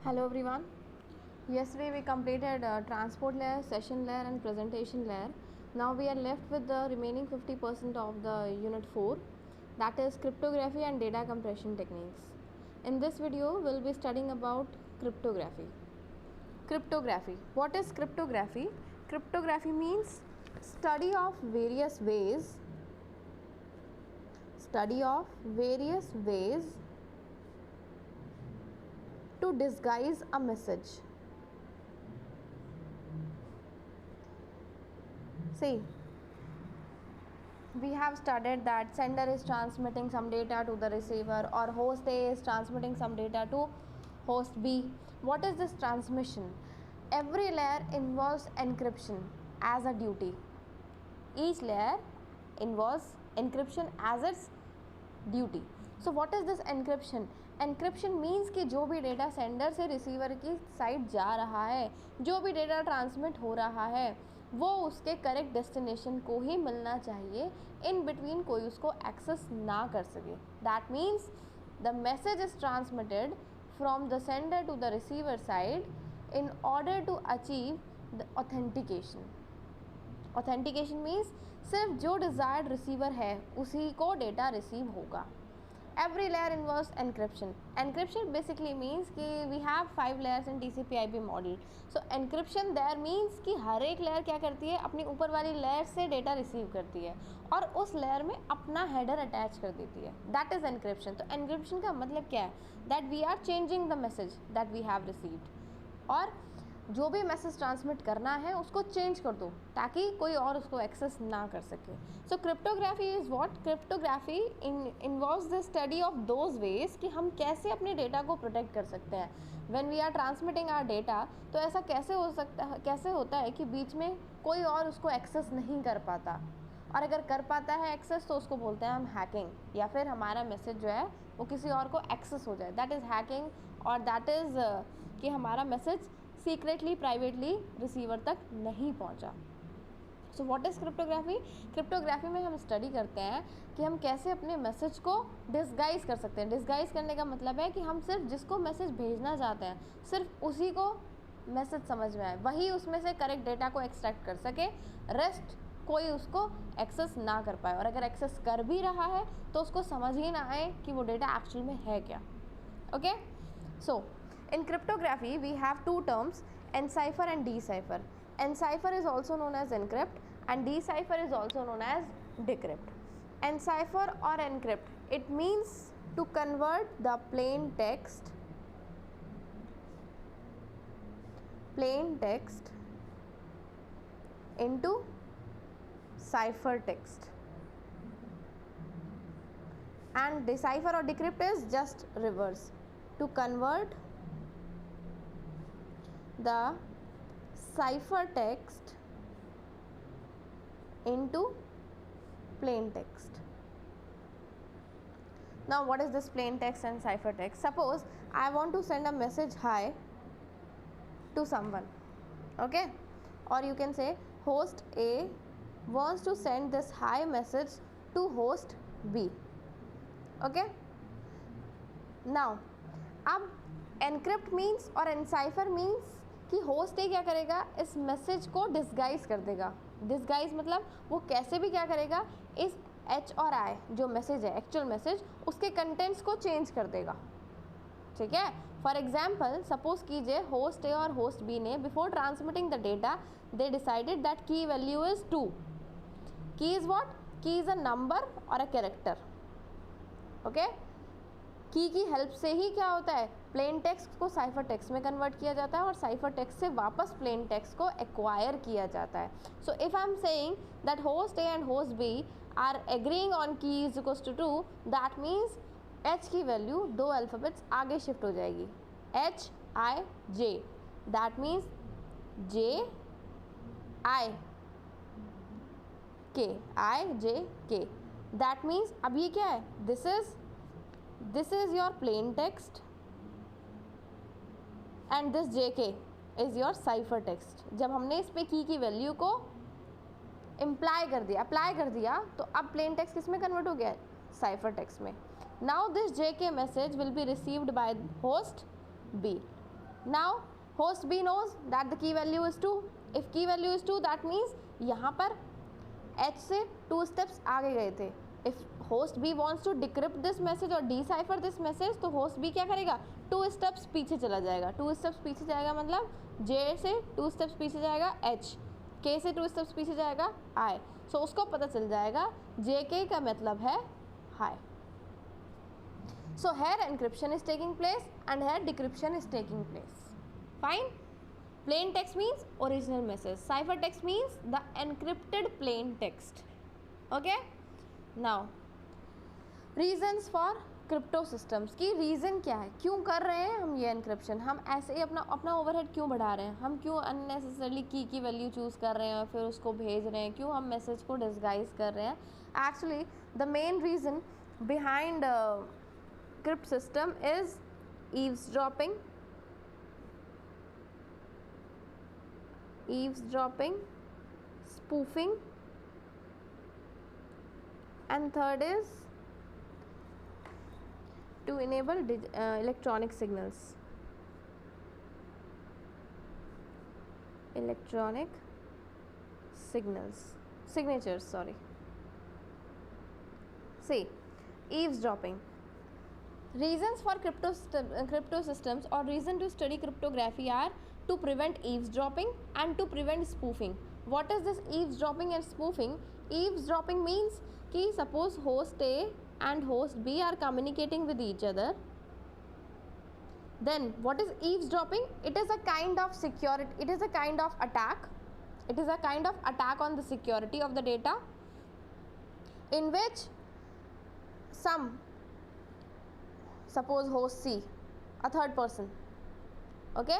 Hello everyone. Yesterday we completed transport layer, session layer and presentation layer. Now we are left with the remaining 50% of the unit 4, that is cryptography and data compression techniques. In this video we will be studying about cryptography. Cryptography. What is cryptography? Cryptography means study of various ways to disguise a message. See, we have studied that sender is transmitting some data to the receiver, or host A is transmitting some data to host B. What is this transmission? Every layer involves encryption as a duty. Each layer involves encryption as its duty. So what is this encryption? Encryption means कि जो भी data sender से receiver की side जा रहा है, जो भी डेटा ट्रांसमिट हो रहा है, वो उसके करेक्ट डेस्टिनेशन को ही मिलना चाहिए, इन बिटवीन कोई उसको एक्सेस ना कर सके. That means the message is transmitted from the sender to the receiver side in order to achieve the authentication. Authentication means सिर्फ जो डिज़ायर्ड रिसीवर है उसी को डेटा रिसीव होगा. Every layer involves encryption. Encryption basically means कि we have 5 layers in TCP/IP model. So encryption there means कि हर एक layer क्या करती है, अपनी ऊपर वाली लेयर से डेटा रिसीव करती है और उस लेयर में अपना हेडर अटैच कर देती है. That is encryption. तो encryption का मतलब क्या है? That we are changing the message that we have received. और जो भी मैसेज ट्रांसमिट करना है उसको चेंज कर दो ताकि कोई और उसको एक्सेस ना कर सके. So cryptography is what? Cryptography involves the study of those ways कि हम कैसे अपने डेटा को प्रोटेक्ट कर सकते हैं. When we are transmitting our data, तो ऐसा कैसे होता है कि बीच में कोई और उसको एक्सेस नहीं कर पाता, और अगर कर पाता है एक्सेस तो उसको बोलते हैं हम हैकिंग, या फिर हमारा मैसेज जो है वो किसी और को एक्सेस हो जाए, दैट इज़ हैकिंग. और दैट इज़ कि हमारा मैसेज सीक्रेटली प्राइवेटली रिसीवर तक नहीं पहुंचा. So what is cryptography? Cryptography में हम स्टडी करते हैं कि हम कैसे अपने मैसेज को डिस्गाइज कर सकते हैं. डिस्गाइज करने का मतलब है कि हम सिर्फ जिसको मैसेज भेजना चाहते हैं सिर्फ उसी को मैसेज समझ में आए, वही उसमें से करेक्ट डेटा को एक्सट्रैक्ट कर सके, रेस्ट कोई उसको एक्सेस ना कर पाए, और अगर एक्सेस कर भी रहा है तो उसको समझ ही ना आए कि वो डेटा एक्चुअल में है क्या. Okay, so in cryptography we have two terms, encipher and decipher. Encipher is also known as encrypt and decipher is also known as decrypt. Encipher or encrypt, it means to convert the plain text into cipher text, and decipher or decrypt is just reverse, to convert the cipher text into plain text. Now what is this plain text and cipher text? Suppose I want to send a message hi to someone, okay, or you can say host A wants to send this hi message to host B. okay, now अब encrypt means और encipher means कि host ए क्या करेगा, इस message को disguise कर देगा. Disguise मतलब वो कैसे भी क्या करेगा, इस एच और आई जो मैसेज है एक्चुअल मैसेज, उसके कंटेंट्स को चेंज कर देगा. ठीक है. फॉर एग्जाम्पल सपोज कीजिए होस्ट ए और होस्ट बी ने before transmitting the data they decided that की वैल्यू इज 2. की इज व्हाट? की इज अ नंबर और अ कैरेक्टर. ओके, की हेल्प से ही क्या होता है, प्लेन टेक्स्ट को साइफर टेक्स्ट में कन्वर्ट किया जाता है और साइफर टेक्स्ट से वापस प्लेन टेक्स्ट को एक्वायर किया जाता है. So if I am saying that host A and host B are agreeing on key is equals to 2, that means H key value 2 alphabets आगे शिफ्ट हो जाएगी, H I J, that means J I K, I जे के. That means अब ये क्या है, this is your plain text and this JK is your cipher text. जब हमने इस पे की वैल्यू को अप्लाई कर दिया तो अब प्लेन टेक्स्ट किस में कन्वर्ट हो गया, cipher text में. Now this JK message will be received by host B. Now host B knows that the key value is 2. If key value is 2, that means यहाँ पर H से 2 steps आगे गए थे. If host B wants to decrypt this message और decipher this message, तो host B क्या करेगा, 2 steps पीछे चला जाएगा. 2 steps पीछे जाएगा मतलब J से 2 steps पीछे जाएगा H, K से 2 steps पीछे जाएगा I. So उसको पता चल जाएगा JK का मतलब है high. So here encryption is taking place and here decryption is taking place. Fine. Plain text means original message. Cipher text means the encrypted plain text. Okay. Now reasons for crypto systems की reason क्या है, क्यों कर रहे हैं हम ये encryption, हम ऐसे ही अपना ओवरहेड क्यों बढ़ा रहे हैं, हम क्यों अननेसेसरली की वैल्यू चूज़ कर रहे हैं और फिर उसको भेज रहे हैं, क्यों हम मैसेज को डिस्गाइज कर रहे हैं. Actually the main reason behind crypt system is eavesdropping, spoofing, and third is to enable electronic signals. Signatures, sorry. See, eavesdropping. Reasons for crypto systems or reason to study cryptography are to prevent eavesdropping and to prevent spoofing. What is this eavesdropping and spoofing? Eavesdropping means कि suppose host A and host B are communicating with each other. Then what is eavesdropping? It is a kind of security. It is a kind of attack. It is a kind of attack on the security of the data, in which suppose host C, a third person, okay,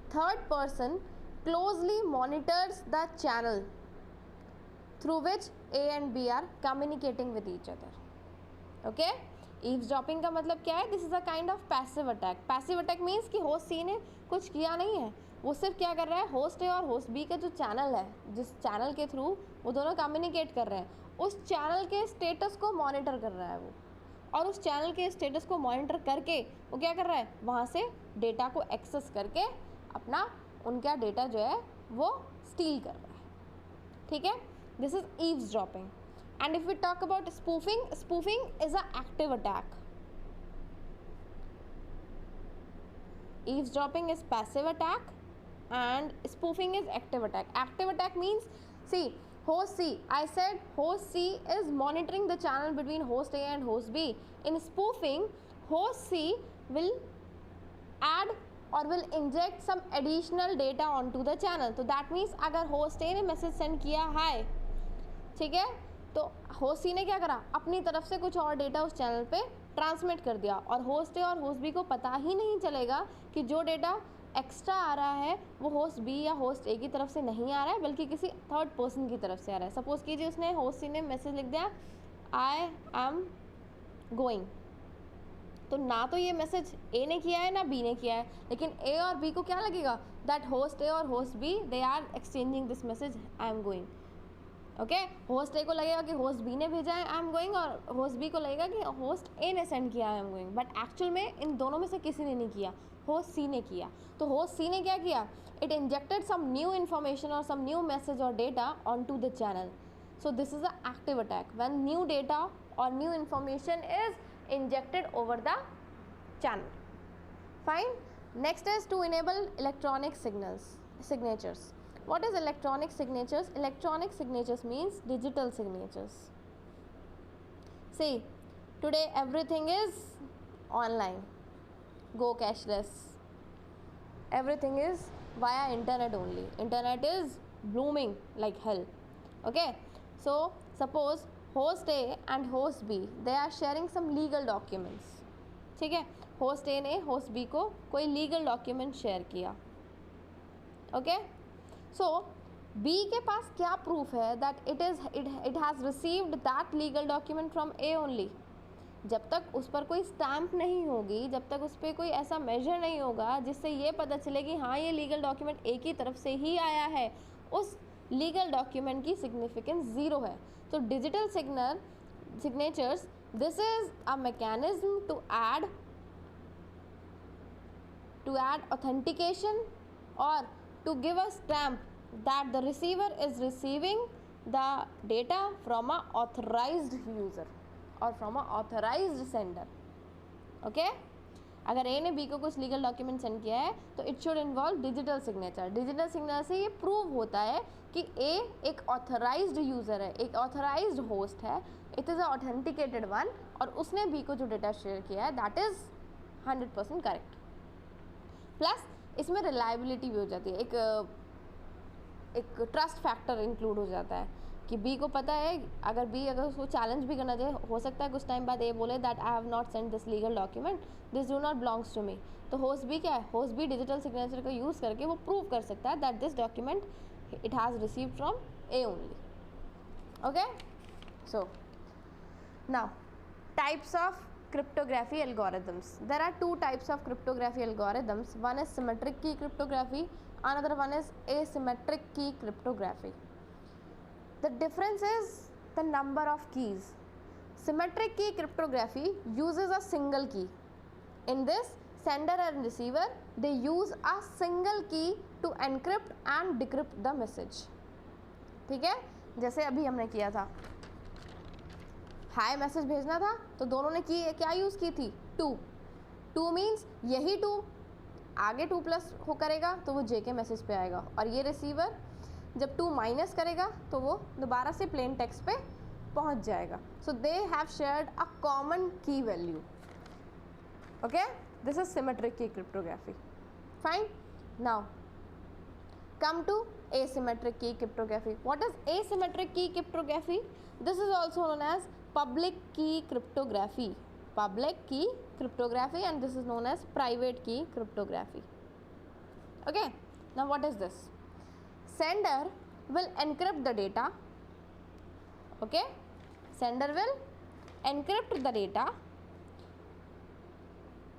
third person closely monitors the channel through which A and B are communicating with each other. Okay, eavesdropping का मतलब क्या है? This is a kind of passive attack. Passive attack means कि host C ने कुछ किया नहीं है, वो सिर्फ क्या कर रहा है, host A और host B का जो चैनल है, जिस चैनल के थ्रू वो दोनों कम्युनिकेट कर रहे हैं, उस चैनल के स्टेटस को मॉनिटर कर रहा है वो, और उस चैनल के स्टेटस को मॉनिटर करके वो क्या कर रहा है, वहाँ से डेटा को एक्सेस करके अपना उनका डेटा जो है वो स्टील कर रहा है. ठीक है, this is eavesdropping. And if we talk about spoofing, spoofing is a active attack. Eavesdropping is passive attack and spoofing is active attack. Active attack means, see, host C, I said host C is monitoring the channel between host A and host B. In spoofing, host C will add or will inject some additional data onto the channel. So that means अगर host A ने message send किया हाय, ठीक है, तो host C ने क्या करा, अपनी तरफ से कुछ और डेटा उस चैनल पे ट्रांसमिट कर दिया, और होस्ट ए और होस्ट बी को पता ही नहीं चलेगा कि जो डेटा एक्स्ट्रा आ रहा है वो होस्ट बी या होस्ट ए की तरफ से नहीं आ रहा है, बल्कि किसी थर्ड पर्सन की तरफ से आ रहा है. सपोज कीजिए उसने होस्ट सी ने मैसेज लिख दिया आई एम गोइंग, तो ना तो ये मैसेज ए ने किया है ना बी ने किया है, लेकिन ए और बी को क्या लगेगा, दैट होस्ट ए और host B they are exchanging this message I am going. Okay, host A को लगेगा कि होस्ट बी ने भेजा है आई एम गोइंग, और होस्ट बी को लगेगा कि होस्ट ए ने सेंड किया I am going, but actual में इन दोनों में से किसी ने नहीं किया, होस्ट सी ने किया. तो होस्ट सी ने क्या किया, it injected some new information और सम न्यू मैसेज और data on to the channel. So this is a active attack when new data और new information is injected over the channel. Fine. Next is to enable electronic signatures. What is electronic signatures? Electronic signatures means digital signatures. See, today everything is online. Go cashless. Everything is via internet only. Internet is blooming like hell. Okay? So, suppose host A and host B, they are sharing some legal documents. ठीक है? Host A ने host B को कोई legal document share किया. Okay? So B के पास क्या proof है that it has received that legal document from A only. जब तक उस पर कोई स्टैम्प नहीं होगी, जब तक उस पर कोई ऐसा मेजर नहीं होगा जिससे ये पता चले कि हाँ ये लीगल डॉक्यूमेंट A की तरफ से ही आया है, उस लीगल डॉक्यूमेंट की सिग्निफिकेंस ज़ीरो है. तो digital signatures, this is a mechanism to add to add authentication or to give a stamp that the receiver is receiving the data from a authorized user or from a authorized sender. Okay? अगर ए ने B को कुछ legal document send किया है तो it should involve digital signature. Digital signature से ये prove होता है कि ए एक ऑथराइज्ड यूज़र है, एक ऑथराइज्ड होस्ट है, it is a authenticated one, और उसने बी को जो डेटा शेयर किया है दैट इज़ 100% करेक्ट. प्लस इसमें रिलायबिलिटी भी हो जाती है, एक ट्रस्ट फैक्टर इंक्लूड हो जाता है कि बी को पता है, अगर उसको चैलेंज भी करना चाहिए, हो सकता है कुछ टाइम बाद ए बोले that I have not send this legal document, this do not belongs to me. तो होस्ट बी क्या है, होस्ट बी डिजिटल सिग्नेचर का यूज़ करके वो प्रूव कर सकता है that this document it has received from A only. Okay, so now types of cryptography algorithms. There are two types of cryptography algorithms. One is symmetric key cryptography, another one is asymmetric key cryptography. The difference is the number of keys. Symmetric key cryptography uses a single key. In this, sender and receiver they use a single key to encrypt and decrypt the message. ठीक है, जैसे अभी हमने किया था, hi message भेजना था तो दोनों ने की क्या यूज़ की थी, 2 मीन्स यही 2 आगे 2 प्लस हो करेगा तो वो जे के मैसेज पे आएगा, और ये रिसीवर जब 2 माइनस करेगा तो वो दोबारा से प्लेन टेक्स्ट पे पहुंच जाएगा. So they have shared a common key value. Okay, this is symmetric key cryptography. Fine. Now come to asymmetric key cryptography. What is asymmetric key cryptography? This is also known as public key cryptography. Public key cryptography, and this is known as private key cryptography. Okay, now what is this? Sender will encrypt the data. Okay, sender will encrypt the data.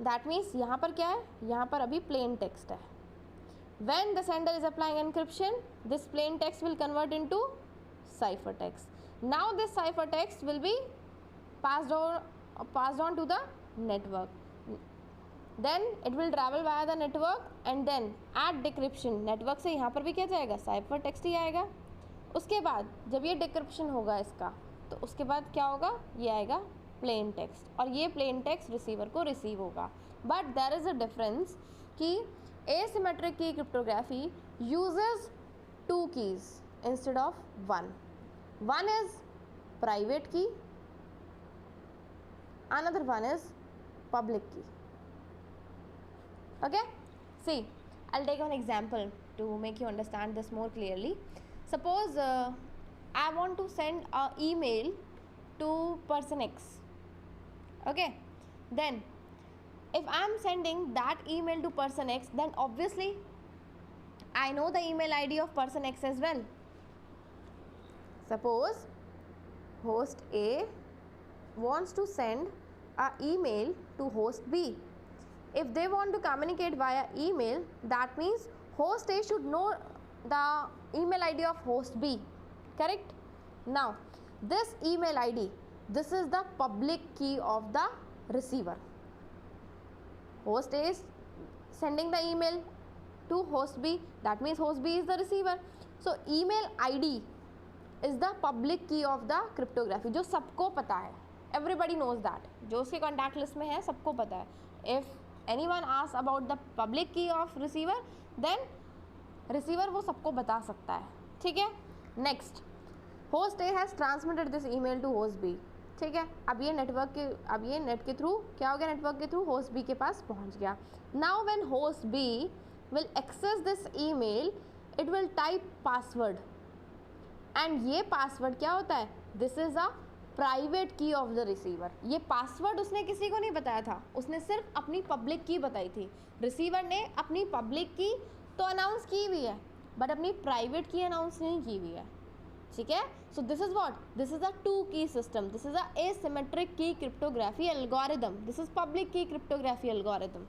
That means यहाँ पर क्या है, यहाँ पर अभी plain text है. When the sender is applying encryption, this plain text will convert into ciphertext. Now this ciphertext will be passed on to the network. Then it will travel via the network and then at decryption, network से यहाँ पर भी क्या जाएगा, ciphertext ही आएगा. उसके बाद जब ये decryption होगा इसका, तो उसके बाद क्या होगा, ये आएगा plain text, और ये plain text receiver को receive होगा. But there is a difference कि asymmetric key cryptography uses 2 keys instead of 1. One is private key, another one is public key. Okay, see, I'll take one example to make you understand this more clearly. Suppose I want to send an email to person X. Okay, then if I am sending that email to person X, then obviously I know the email ID of person X as well. Suppose host A wants to send an email to host B. If they want to communicate via email, that means host A should know the email ID of host B. Correct? Now, this email ID, this is the public key of the receiver. Host A is sending the email to host B, that means host B is the receiver. So email ID is the public key of the cryptography, जो सबको पता है, everybody knows that, जो उसके contact list में है सबको पता है. If anyone asks about the public key of receiver, then receiver वो सबको बता सकता है. ठीक है. Next, host A has transmitted this email to host B. ठीक है, अब ये नेट के थ्रू क्या हो गया, नेटवर्क के थ्रू होस्ट बी के पास पहुंच गया. Now when host B will access this email, it will type password, and ये पासवर्ड क्या होता है, this is a private key of the receiver. ये पासवर्ड उसने किसी को नहीं बताया था, उसने सिर्फ अपनी पब्लिक की बताई थी. रिसीवर ने अपनी पब्लिक की तो अनाउंस की हुई है, बट अपनी प्राइवेट की अनाउंस नहीं की हुई है. ठीक है. सो this is what, this is a 2 key system, this is a asymmetric key cryptography algorithm, this is public key cryptography algorithm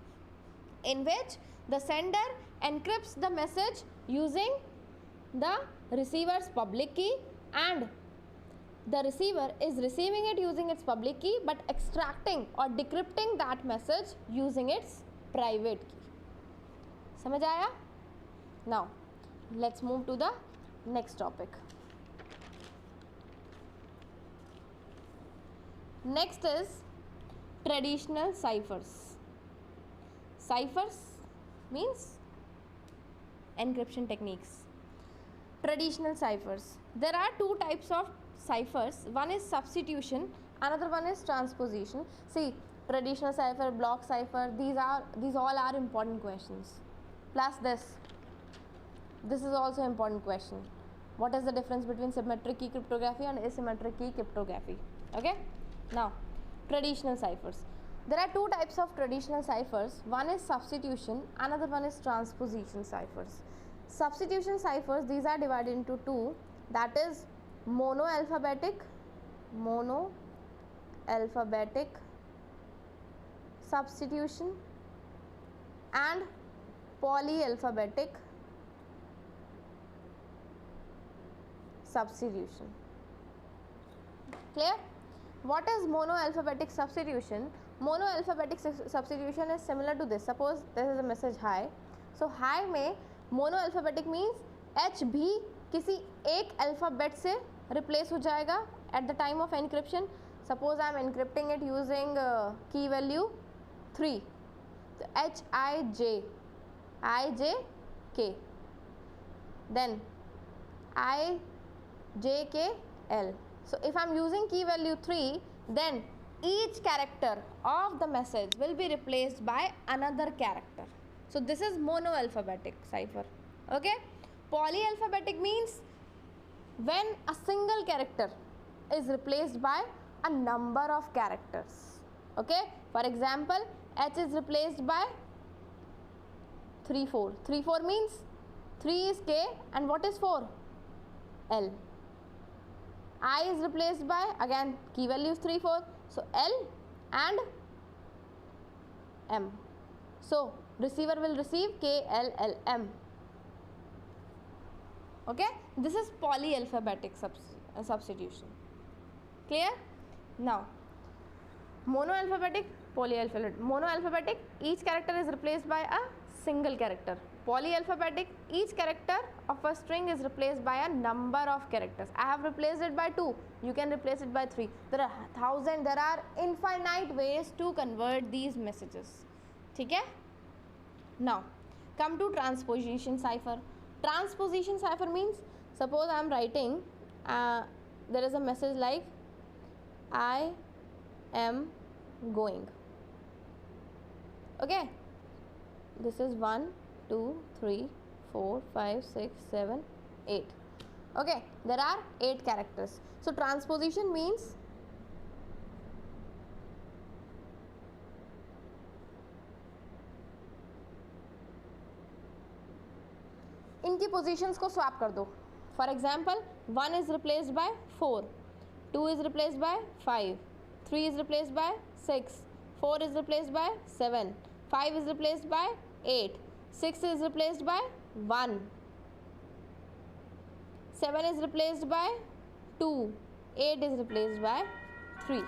in which the sender encrypts the message using the receiver's public key, and the receiver is receiving it using its public key but extracting or decrypting that message using its private key. समझ आया? Now let's move to the next topic. Next is traditional ciphers. Ciphers means encryption techniques. Traditional ciphers. There are two types of ciphers. One is substitution, another one is transposition. See, traditional cipher, block cipher, these all are important questions. Plus this is also important question. What is the difference between symmetric key cryptography and asymmetric key cryptography? Okay, now traditional ciphers. There are two types of traditional ciphers. One is substitution, another one is transposition ciphers. Substitution ciphers, these are divided into two, that is monoalphabetic substitution and polyalphabetic substitution. Clear? What is monoalphabetic substitution? Monoalphabetic substitution is similar to this. Suppose this is a message hi. So hi में monoalphabetic means H भी किसी एक alphabet से replace हो जाएगा at the time of encryption. Suppose I am encrypting it using key value 3. So IJK, then IJKL. So if I am using key value 3, then each character of the message will be replaced by another character. So this is monoalphabetic cipher. Okay. Polyalphabetic means when a single character is replaced by a number of characters. Okay. For example, H is replaced by 3, 4. 3, 4 means 3 is K and what is 4? L. I is replaced by, again, key value is 3, 4. So L and M. So receiver will receive K, L, L, M. Okay. This is polyalphabetic substitution. Clear? Now, monoalphabetic, polyalphabetic. Monoalphabetic, each character is replaced by a single character. Polyalphabetic, each character of a string is replaced by a number of characters. I have replaced it by 2. You can replace it by 3. There are infinite ways to convert these messages. Okay? Now, come to transposition cipher. Transposition cipher means, suppose I am writing, there is a message like, I am going. Okay? This is 1, 2, 3, 4, 5, 6, 7, 8. Okay, there are 8 characters. So transposition means इनकी positions को swap कर दो. For example, 1 is replaced by 4, 2 is replaced by 5, 3 is replaced by 6, 4 is replaced by 7, 5 is replaced by 8, 6 is replaced by 1, 7 is replaced by 2, 8 is replaced by 3.